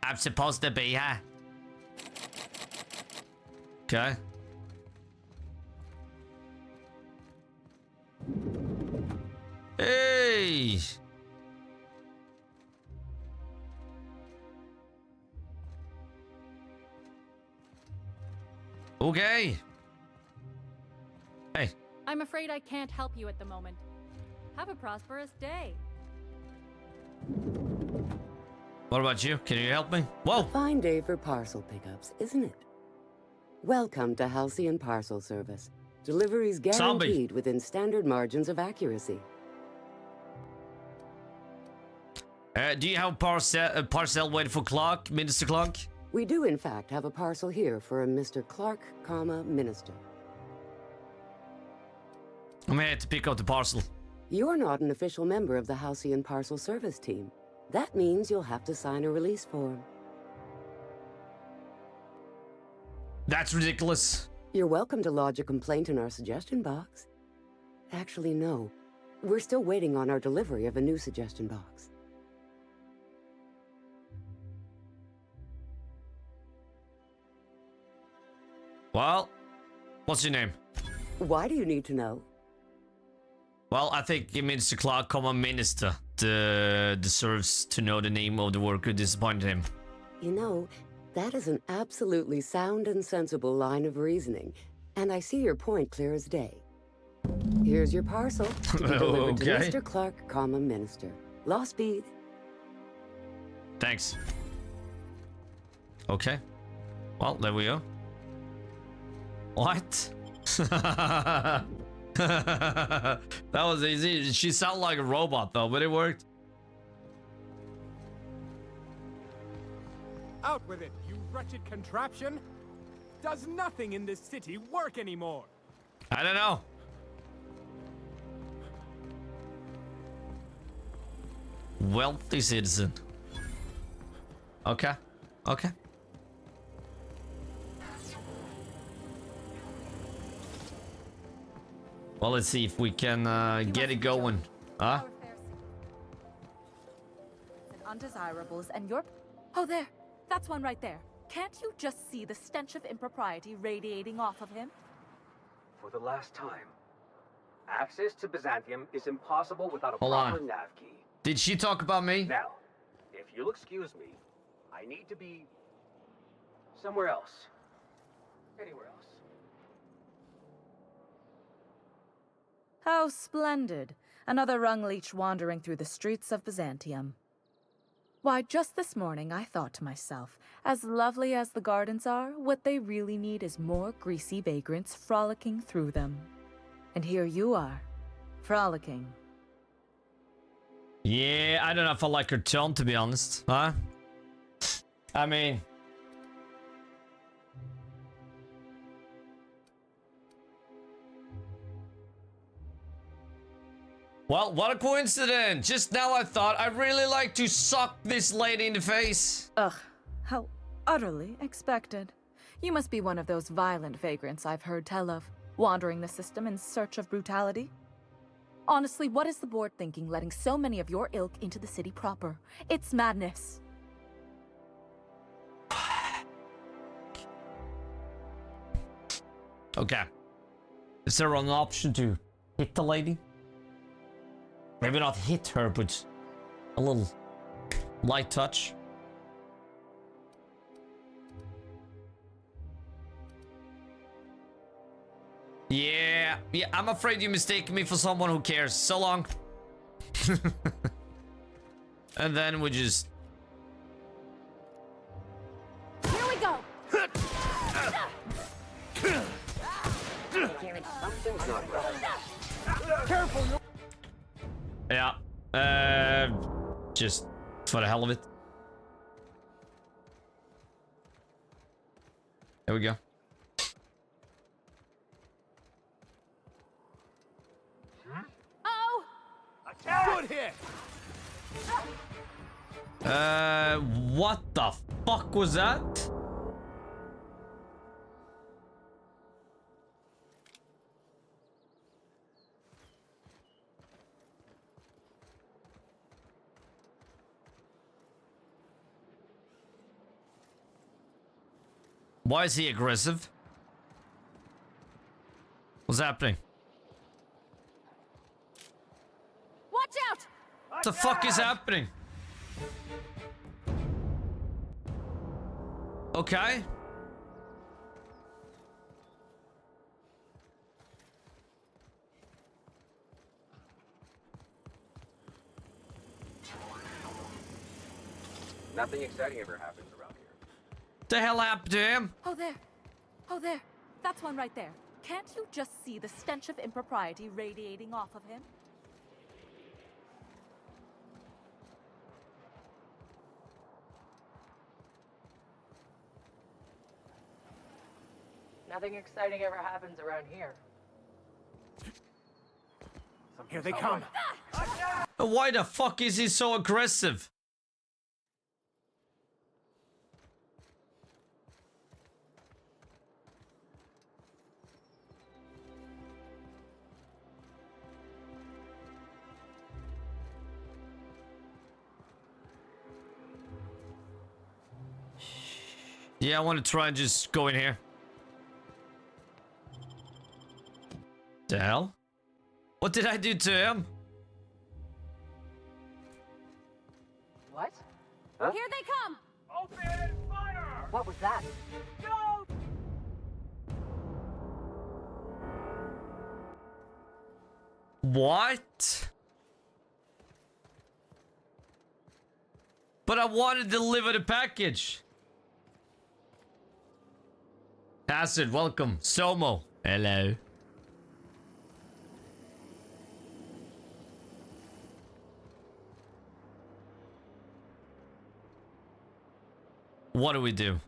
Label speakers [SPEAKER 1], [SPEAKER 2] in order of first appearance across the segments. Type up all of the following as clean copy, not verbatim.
[SPEAKER 1] I'm supposed to be here. Okay. Hey! Okay. Hey.
[SPEAKER 2] I'm afraid I can't help you at the moment. Have a prosperous day.
[SPEAKER 1] What about you? Can you help me? Whoa!
[SPEAKER 3] A fine day for parcel pickups, isn't it? Welcome to Halcyon Parcel Service. Deliveries guaranteed within standard margins of accuracy.
[SPEAKER 1] Do you have a parcel waiting for Clark, Minister Clark?
[SPEAKER 3] We do, in fact, have a parcel here for a Mr. Clark, Minister.
[SPEAKER 1] I'm here to pick up the parcel.
[SPEAKER 3] You're not an official member of the Halcyon Parcel Service team. That means you'll have to sign a release form.
[SPEAKER 1] That's ridiculous.
[SPEAKER 3] You're welcome to lodge a complaint in our suggestion box. Actually, no. We're still waiting on our delivery of a new suggestion box.
[SPEAKER 1] Well, what's your name?
[SPEAKER 3] Why do you need to know?
[SPEAKER 1] Well, I think Minister Clark, Minister, deserves to know the name of the worker who disappointed him.
[SPEAKER 3] You know, that is an absolutely sound and sensible line of reasoning, and I see your point clear as day. Here's your parcel to be delivered to Mr. Clark, Minister. Law speed.
[SPEAKER 1] Thanks. Okay. Well, there we go. What? That was easy. She sounded like a robot though, but it worked.
[SPEAKER 4] Out with it, you wretched contraption! Does nothing in this city work anymore?
[SPEAKER 1] I don't know. Wealthy citizen. Okay. Okay. Well, let's see if we can get it going. Huh?
[SPEAKER 2] Undesirables and your... Oh, there. That's one right there. Can't you just see the stench of impropriety radiating off of him?
[SPEAKER 5] For the last time, access to Byzantium is impossible without a
[SPEAKER 1] Hold
[SPEAKER 5] proper
[SPEAKER 1] on.
[SPEAKER 5] nav key.
[SPEAKER 1] Did she talk about me?
[SPEAKER 5] Now, if you'll excuse me, I need to be somewhere else. Anywhere else.
[SPEAKER 2] How splendid. Another rung leech wandering through the streets of Byzantium. Why, just this morning I thought to myself, as lovely as the gardens are, what they really need is more greasy vagrants frolicking through them. And here you are, frolicking.
[SPEAKER 1] Yeah, I don't know if I like her tone, to be honest. Huh? I mean... Well, what a coincidence! Just now I thought I'd really like to suck this lady in the face.
[SPEAKER 2] Ugh, how utterly expected. You must be one of those violent vagrants I've heard tell of, wandering the system in search of brutality. Honestly, what is the board thinking letting so many of your ilk into the city proper? It's madness.
[SPEAKER 1] Okay. Is there an option to hit the lady? Maybe not hit her, but a little light touch. Yeah, I'm afraid you mistaken me for someone who cares. So long. And then we just...
[SPEAKER 2] Here we go!
[SPEAKER 4] Careful!
[SPEAKER 1] Yeah. Just for the hell of it. There we go.
[SPEAKER 2] Oh!
[SPEAKER 4] Good hit!
[SPEAKER 1] What the fuck was that? Why is he aggressive? What's happening?
[SPEAKER 2] Watch out!
[SPEAKER 1] What the fuck is happening? Okay.
[SPEAKER 5] Nothing exciting ever happens around here.
[SPEAKER 1] The hell happened to him?
[SPEAKER 2] Oh, there. Oh, there. That's one right there. Can't you just see the stench of impropriety radiating off of him?
[SPEAKER 6] Nothing exciting ever happens around here.
[SPEAKER 4] Here they come.
[SPEAKER 1] Why the fuck is he so aggressive? Yeah, I want to try and just go in here. The hell? What did I do to him?
[SPEAKER 6] What?
[SPEAKER 5] Huh?
[SPEAKER 2] Here they come!
[SPEAKER 4] Open fire!
[SPEAKER 6] What was that?
[SPEAKER 4] Go!
[SPEAKER 1] What? But I wanted to deliver the package. Acid, welcome. Somo, hello. What do we do?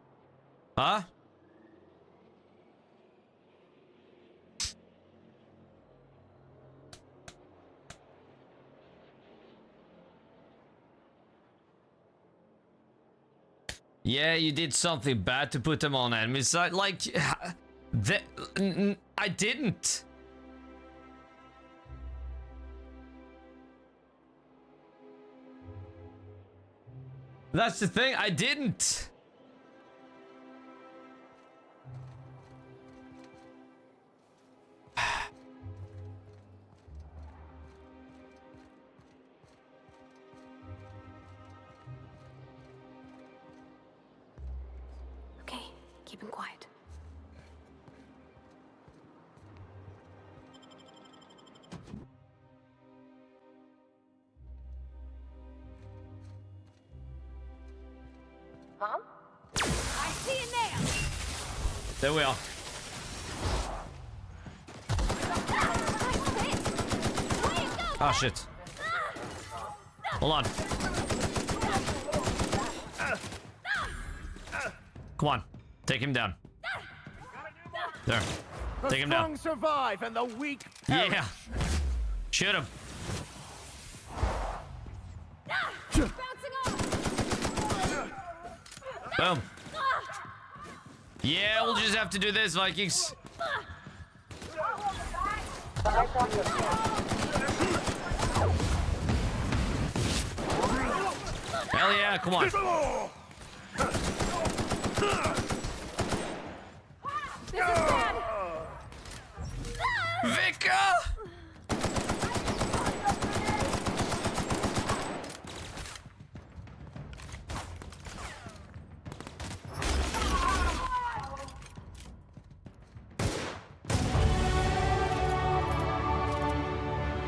[SPEAKER 1] Huh? Yeah, you did something bad to put them on enemy side. Like, I didn't. That's the thing, I didn't.
[SPEAKER 2] Okay, keep him quiet.
[SPEAKER 6] Huh?
[SPEAKER 2] I see you now!
[SPEAKER 1] There we are. Oh shit. Hold on. Come on. Take him down. There. Take him down.
[SPEAKER 4] The strong survive and the weak perish.
[SPEAKER 1] Yeah. Shoot him. Boom. Yeah, we'll just have to do this, Vikings. Hell yeah, come on.
[SPEAKER 2] This is bad!
[SPEAKER 1] Vika!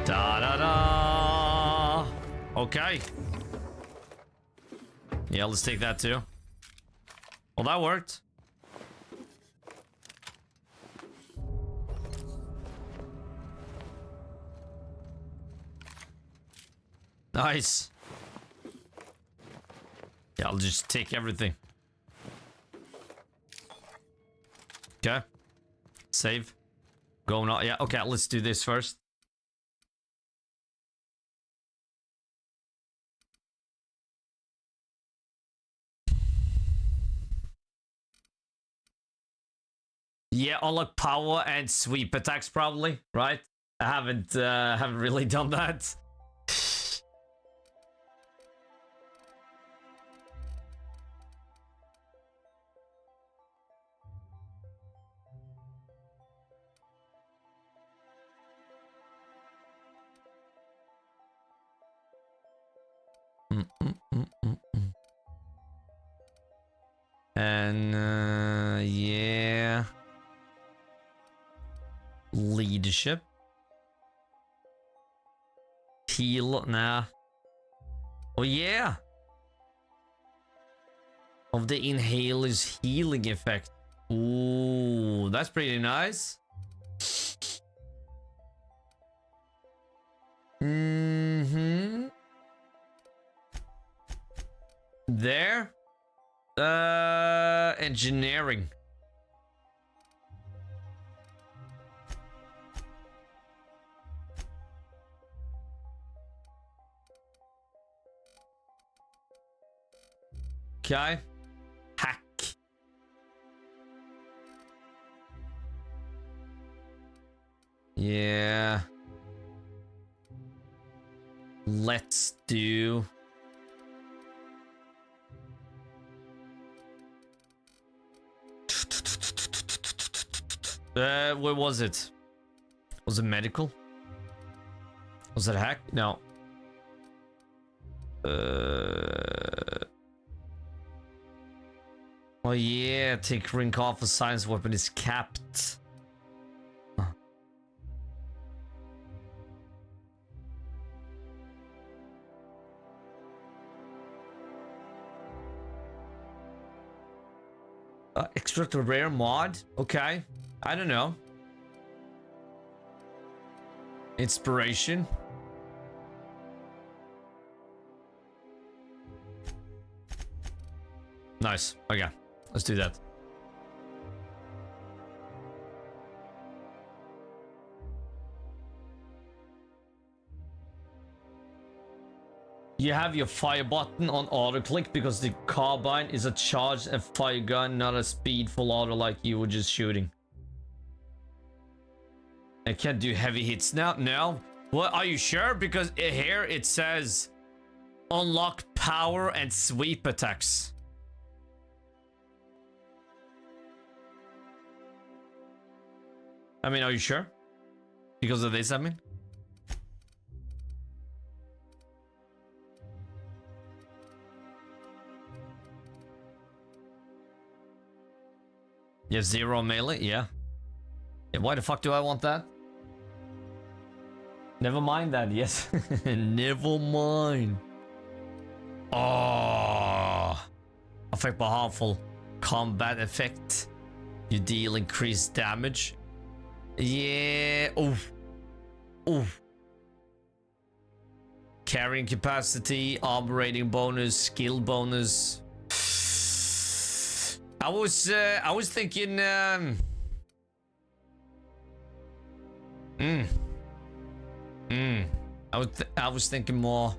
[SPEAKER 1] Da-da-da! Okay. Yeah, let's take that too. Well, that worked. Nice. Yeah, I'll just take everything. Okay. Save. Going on. Yeah, okay, let's do this first. Yeah, unlock power and sweep attacks probably, right? I haven't really done that. And yeah, leadership. Heal, nah. Oh yeah. Of the inhaler's healing effect. Ooh, that's pretty nice. Mm-hmm. There. Engineering. Okay. Hack. Yeah. Let's do... where was it? Was it medical? Was it hack? No. Oh yeah, tinkering off a science weapon is capped. Extract a rare mod? Okay. I don't know. Inspiration. Nice. Okay. Let's do that. You have your fire button on auto click because the carbine is a charged and fire gun, not a speedful auto like you were just shooting. I can't do heavy hits now. No. Well, are you sure? Because here it says unlock power and sweep attacks. I mean, are you sure? Because of this, I mean? You have 0 melee? Yeah. Yeah. Why the fuck do I want that? Never mind that, yes. Never mind. Oh. Affect by harmful combat effect. You deal increased damage. Yeah. Oof. Oof. Carrying capacity, armor rating bonus, skill bonus. I was thinking I was thinking more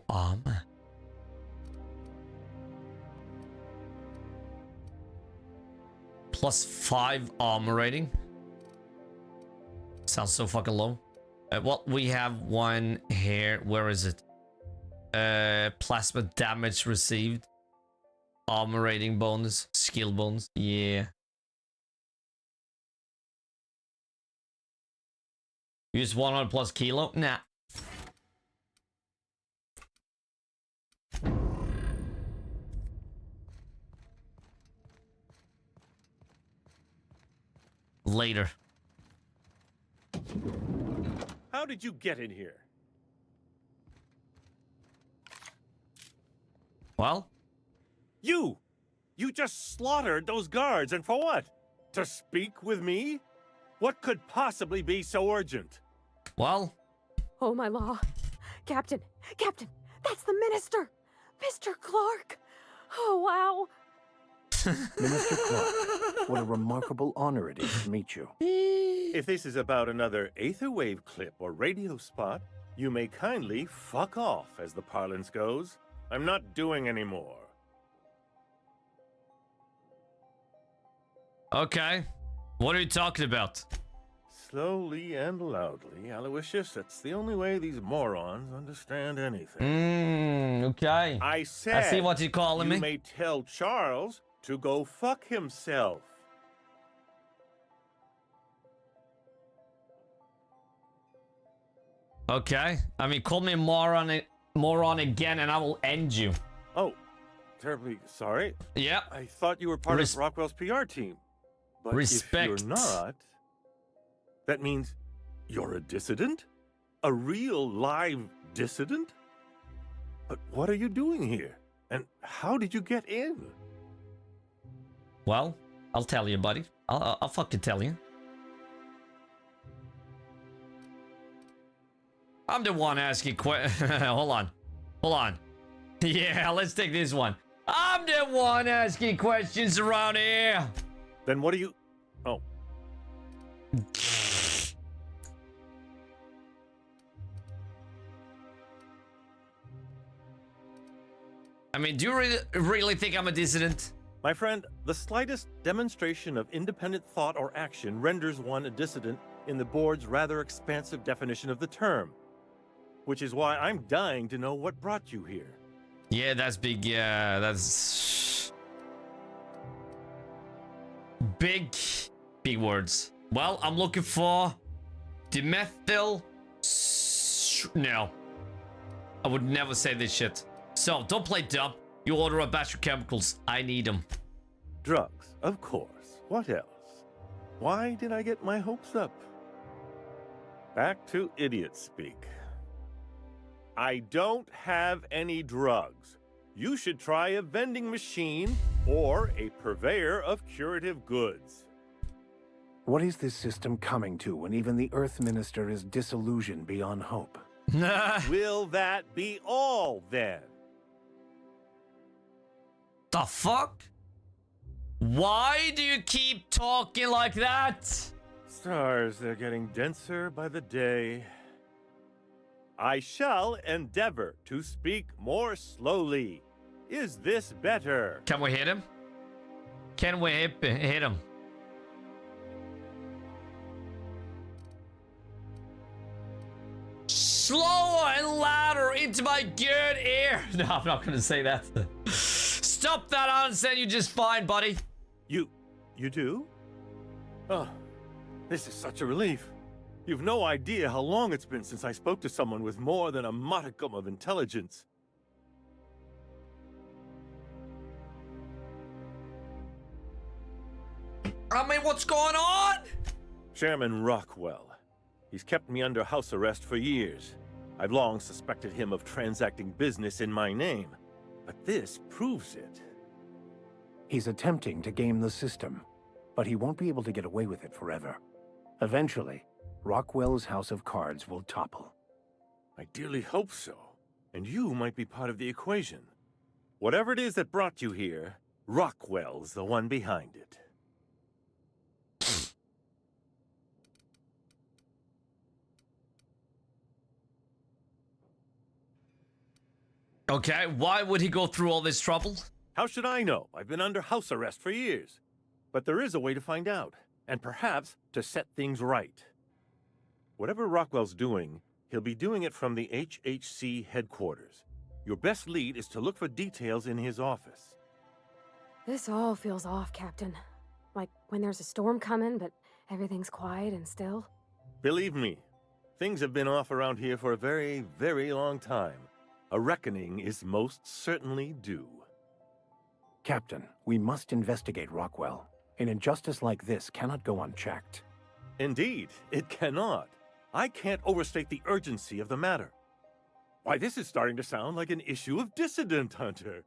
[SPEAKER 1] armor. Plus 5 armor rating. Sounds so fucking low. Well, we have one here. Where is it? Plasma damage received. Armor rating bonus. Skill bonus. Yeah. Use 100 plus kilo? Nah. Later.
[SPEAKER 7] How did you get in here?
[SPEAKER 1] Well?
[SPEAKER 7] You just slaughtered those guards, and for what? To speak with me? What could possibly be so urgent?
[SPEAKER 1] Well?
[SPEAKER 8] Oh, my law. Captain, that's the minister! Mr. Clark! Oh, wow.
[SPEAKER 9] Minister Clark, what a remarkable honor it is to meet you.
[SPEAKER 7] If this is about another Aetherwave clip or radio spot, you may kindly fuck off, as the parlance goes. I'm not doing any more.
[SPEAKER 1] Okay. What are you talking about?
[SPEAKER 7] Slowly and loudly, Aloysius. That's the only way these morons understand anything.
[SPEAKER 1] Okay.
[SPEAKER 7] I said
[SPEAKER 1] I see what you're calling me.
[SPEAKER 7] You may tell Charles to go fuck himself.
[SPEAKER 1] Okay. I mean, call me moron again and I will end you.
[SPEAKER 7] Oh, terribly sorry.
[SPEAKER 1] Yep.
[SPEAKER 7] I thought you were part of Rockwell's PR team. But
[SPEAKER 1] Respect.
[SPEAKER 7] if you're not, that means you're a dissident? A real live dissident? But what are you doing here? And how did you get in?
[SPEAKER 1] Well, I'll tell you, buddy. I'll fucking tell you. I'm the one asking Hold on. Yeah, let's take this one. I'm the one asking questions around here.
[SPEAKER 7] Then what are you... Oh.
[SPEAKER 1] I mean, do you really think I'm a dissident?
[SPEAKER 7] My friend, the slightest demonstration of independent thought or action renders one a dissident in the board's rather expansive definition of the term. Which is why I'm dying to know what brought you here.
[SPEAKER 1] Yeah, that's big. Yeah, that's big words. Well, I'm looking for dimethyl. No, I would never say this shit. So don't play dumb. You order a batch of chemicals. I need them.
[SPEAKER 7] Drugs, of course. What else? Why did I get my hopes up? Back to idiot speak. I don't have any drugs. You should try a vending machine or a purveyor of curative goods.
[SPEAKER 9] What is this system coming to when even the Earth Minister is disillusioned beyond hope?
[SPEAKER 7] Will that be all, then?
[SPEAKER 1] The fuck? Why do you keep talking like that?
[SPEAKER 7] Stars, they're getting denser by the day. I shall endeavor to speak more slowly. Is this better?
[SPEAKER 1] Can we hit him? Can we hit him? Slower and louder into my good ear. No, I'm not gonna say that. Stop that nonsense. You just fine, buddy.
[SPEAKER 7] You do? Oh, this is such a relief. You've no idea how long it's been since I spoke to someone with more than a modicum of intelligence.
[SPEAKER 1] I mean, what's going on?
[SPEAKER 7] Chairman Rockwell. He's kept me under house arrest for years. I've long suspected him of transacting business in my name, but this proves it.
[SPEAKER 9] He's attempting to game the system, but he won't be able to get away with it forever. Eventually, Rockwell's house of cards will topple.
[SPEAKER 7] I dearly hope so. And you might be part of the equation. Whatever it is that brought you here, Rockwell's the one behind it.
[SPEAKER 1] Okay, why would he go through all this trouble?
[SPEAKER 7] How should I know? I've been under house arrest for years. But there is a way to find out, and perhaps to set things right. Whatever Rockwell's doing, he'll be doing it from the HHC headquarters. Your best lead is to look for details in his office.
[SPEAKER 8] This all feels off, Captain. Like when there's a storm coming, but everything's quiet and still.
[SPEAKER 7] Believe me, things have been off around here for a very, very long time. A reckoning is most certainly due.
[SPEAKER 9] Captain, we must investigate Rockwell. An injustice like this cannot go unchecked.
[SPEAKER 7] Indeed, it cannot. I can't overstate the urgency of the matter. Why, this is starting to sound like an issue of Dissident Hunter.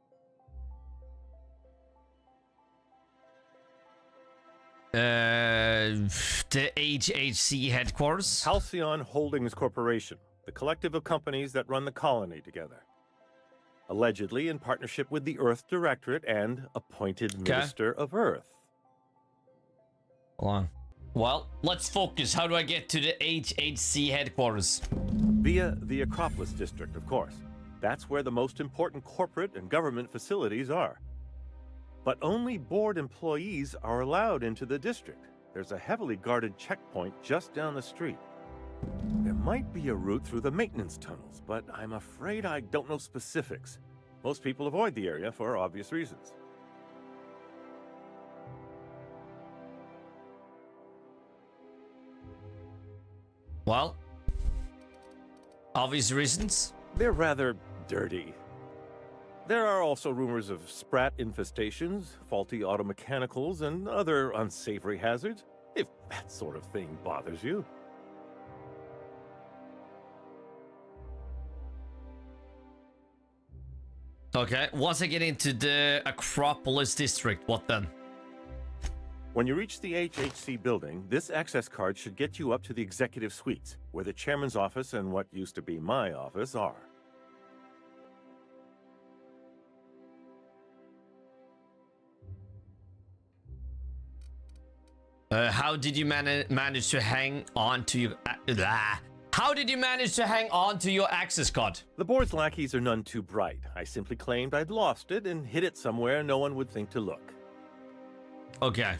[SPEAKER 1] The HHC headquarters?
[SPEAKER 7] Halcyon Holdings Corporation, the collective of companies that run the colony together. Allegedly in partnership with the Earth Directorate and appointed Minister of Earth.
[SPEAKER 1] Hold on. Well, let's focus. How do I get to the HHC headquarters?
[SPEAKER 7] Via the Acropolis District, of course. That's where the most important corporate and government facilities are. But only board employees are allowed into the district. There's a heavily guarded checkpoint just down the street. There might be a route through the maintenance tunnels, but I'm afraid I don't know specifics. Most people avoid the area for obvious reasons.
[SPEAKER 1] Well, Obvious reasons?
[SPEAKER 7] They're rather dirty. There are also rumors of sprat infestations, faulty automechanicals, and other unsavory hazards, if that sort of thing bothers you.
[SPEAKER 1] Okay, once I get into the Acropolis district, what then?
[SPEAKER 7] When you reach the HHC building, this access card should get you up to the executive suites, where the chairman's office and what used to be my office are.
[SPEAKER 1] How did you manage to hang on to your... How did you manage to hang on to your access card?
[SPEAKER 7] The board's lackeys are none too bright. I simply claimed I'd lost it and hid it somewhere no one would think to look.
[SPEAKER 1] Okay.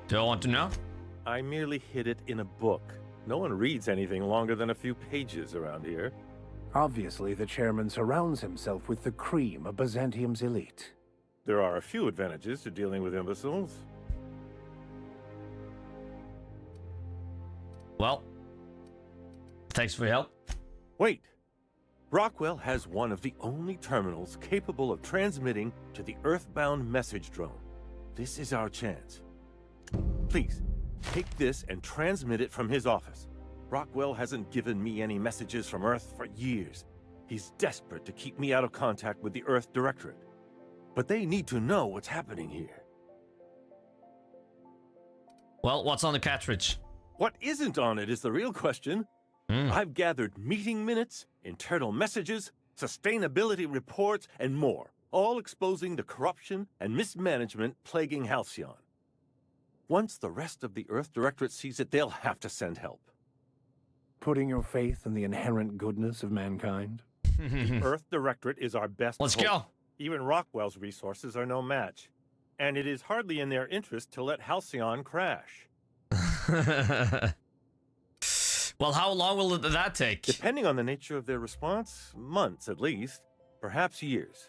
[SPEAKER 1] Do I want to know?
[SPEAKER 7] I merely hid it in a book. No one reads anything longer than a few pages around here.
[SPEAKER 9] Obviously, the chairman surrounds himself with the cream of Byzantium's elite.
[SPEAKER 7] There are a few advantages to dealing with imbeciles.
[SPEAKER 1] Well, thanks for your help.
[SPEAKER 7] Wait! Rockwell has one of the only terminals capable of transmitting to the Earthbound message drone. This is our chance. Please, take this and transmit it from his office. Rockwell hasn't given me any messages from Earth for years. He's desperate to keep me out of contact with the Earth Directorate. But they need to know what's happening here.
[SPEAKER 1] Well, what's on the cartridge?
[SPEAKER 7] What isn't on it is the real question. I've gathered meeting minutes, internal messages, sustainability reports, and more, all exposing the corruption and mismanagement plaguing Halcyon. Once the rest of the Earth Directorate sees it, they'll have to send help.
[SPEAKER 9] Putting your faith in the inherent goodness of mankind?
[SPEAKER 7] The Earth Directorate is our best
[SPEAKER 1] Let's
[SPEAKER 7] hope.
[SPEAKER 1] go.
[SPEAKER 7] Even Rockwell's resources are no match. And it is hardly in their interest to let Halcyon crash.
[SPEAKER 1] Well, how long will that take?
[SPEAKER 7] Depending on the nature of their response, months at least, perhaps years.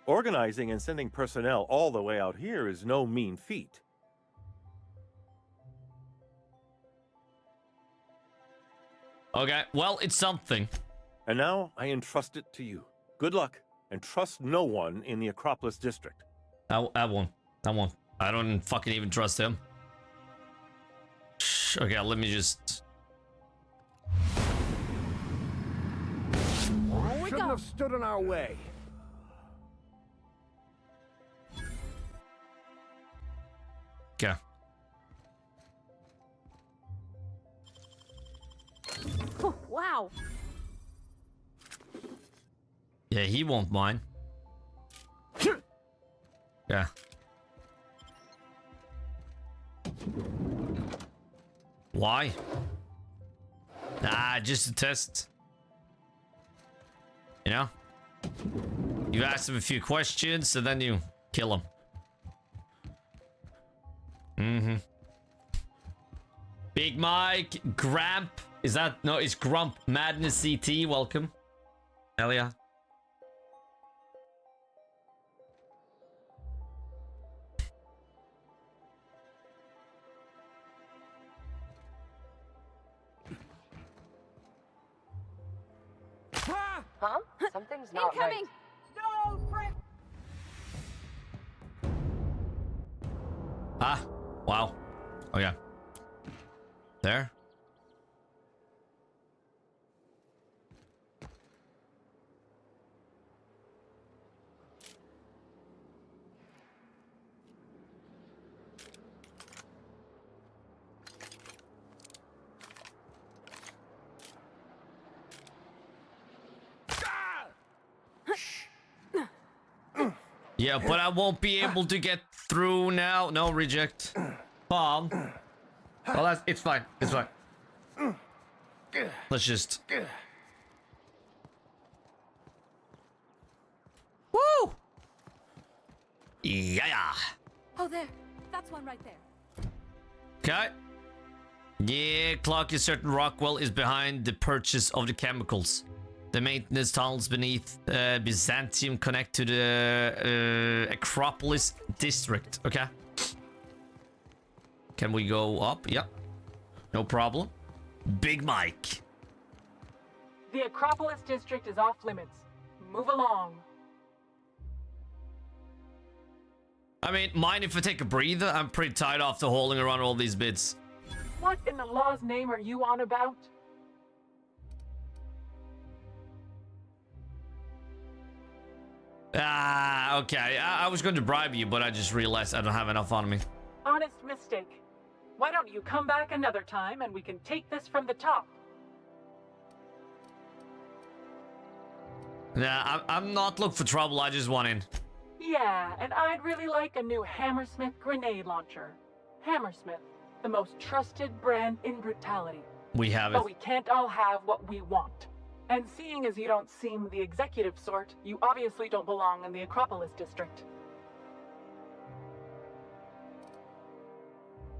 [SPEAKER 7] Organizing and sending personnel all the way out here is no mean feat.
[SPEAKER 1] Okay, well, it's something.
[SPEAKER 7] And now I entrust it to you. Good luck, and trust no one in the Acropolis district.
[SPEAKER 1] I won't. I don't fucking even trust him. Okay, let me just...
[SPEAKER 9] Shouldn't have stood in our way.
[SPEAKER 1] Okay.
[SPEAKER 8] Oh, wow.
[SPEAKER 1] Yeah, he won't mind. Yeah. Why? Nah, just a test. You know? You ask him a few questions, and then you kill him. Big Mike, Gramp. Is that... No, it's Grump. Madness CT, welcome. Hell yeah.
[SPEAKER 6] Huh? Something's not
[SPEAKER 8] Incoming!
[SPEAKER 6] right. No, frick!
[SPEAKER 1] Ah, wow. Oh yeah. There. Yeah, but I won't be able to get through now. No, reject. Bomb. Well, it's fine. It's fine. Let's just... Woo! Yeah.
[SPEAKER 2] Oh, there. That's one right there.
[SPEAKER 1] Okay. Yeah, Clark is certain Rockwell is behind the purchase of the chemicals. The maintenance tunnels beneath Byzantium connect to the Acropolis district. Okay. Can we go up? Yep. No problem. Big Mike.
[SPEAKER 6] The Acropolis district is off limits. Move along.
[SPEAKER 1] I mean, mind if I take a breather? I'm pretty tired after hauling around all these bits.
[SPEAKER 6] What in the law's name are you on about?
[SPEAKER 1] Ah, okay. I was going to bribe you, but I just realized I don't have enough on me.
[SPEAKER 6] Honest mistake. Why don't you come back another time and we can take this from the top?
[SPEAKER 1] Nah, I'm not looking for trouble. I just want in.
[SPEAKER 6] Yeah, and I'd really like a new Hammersmith grenade launcher. Hammersmith, the most trusted brand in brutality.
[SPEAKER 1] We have it.
[SPEAKER 6] But we can't all have what we want. And seeing as you don't seem the executive sort, you obviously don't belong in the Acropolis district.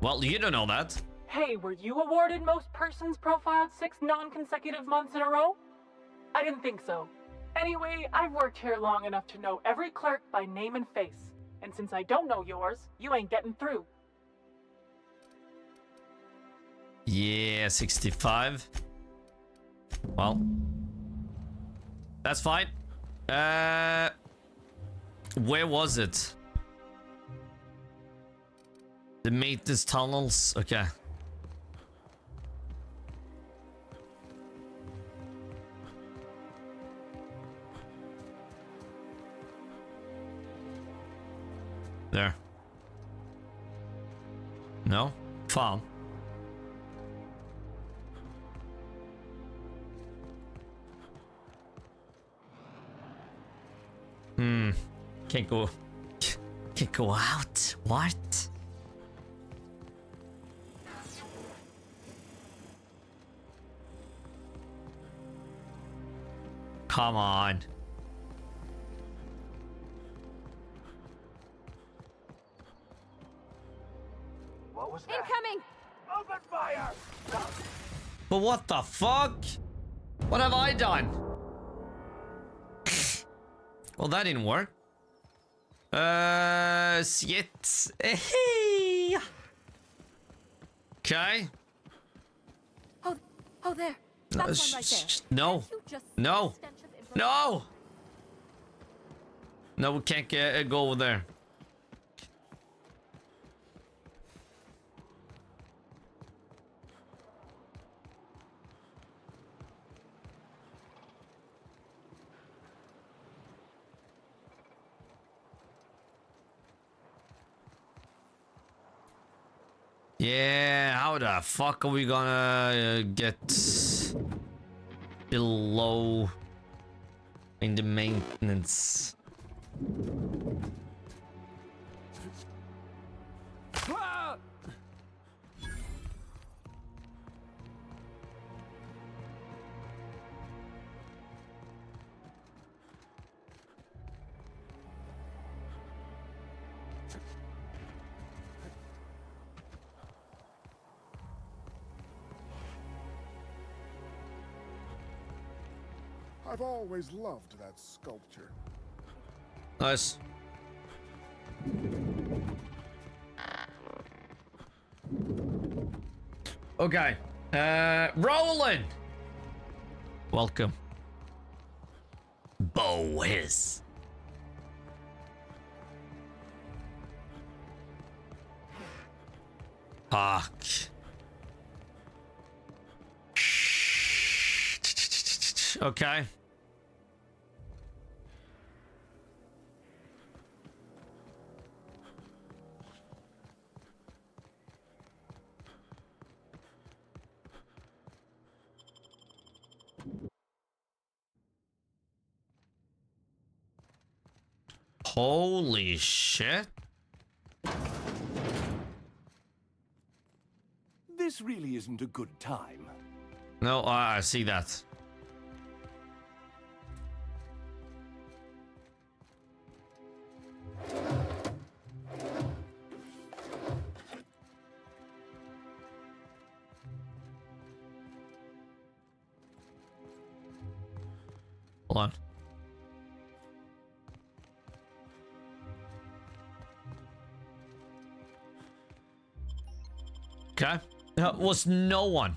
[SPEAKER 1] Well, you don't know that.
[SPEAKER 6] Hey, were you awarded most persons profiled 6 non-consecutive months in a row? I didn't think so. Anyway, I've worked here long enough to know every clerk by name and face. And since I don't know yours, you ain't getting through.
[SPEAKER 1] Yeah, 65. Well, that's fine. Where was it? The maintenance tunnels. Okay. There. No? Farm. Can't go. Can't go out. What? Come on.
[SPEAKER 5] What was that?
[SPEAKER 8] Incoming!
[SPEAKER 5] Open fire!
[SPEAKER 1] But what the fuck? What have I done? Well, that didn't work. Shit. Hey. Okay.
[SPEAKER 2] Oh, there. That's one right there.
[SPEAKER 1] No.
[SPEAKER 2] Can't you just
[SPEAKER 1] No.
[SPEAKER 2] see the stench of information?
[SPEAKER 1] No. No, we can't go over there. Yeah, how the fuck are we gonna get below in the maintenance?
[SPEAKER 10] I've always loved that sculpture.
[SPEAKER 1] Nice. Okay. Roland. Welcome. Boys. Fuck. Okay. Holy shit.
[SPEAKER 11] This really isn't a good time.
[SPEAKER 1] No, I see that. Hold on. Okay. Was no one.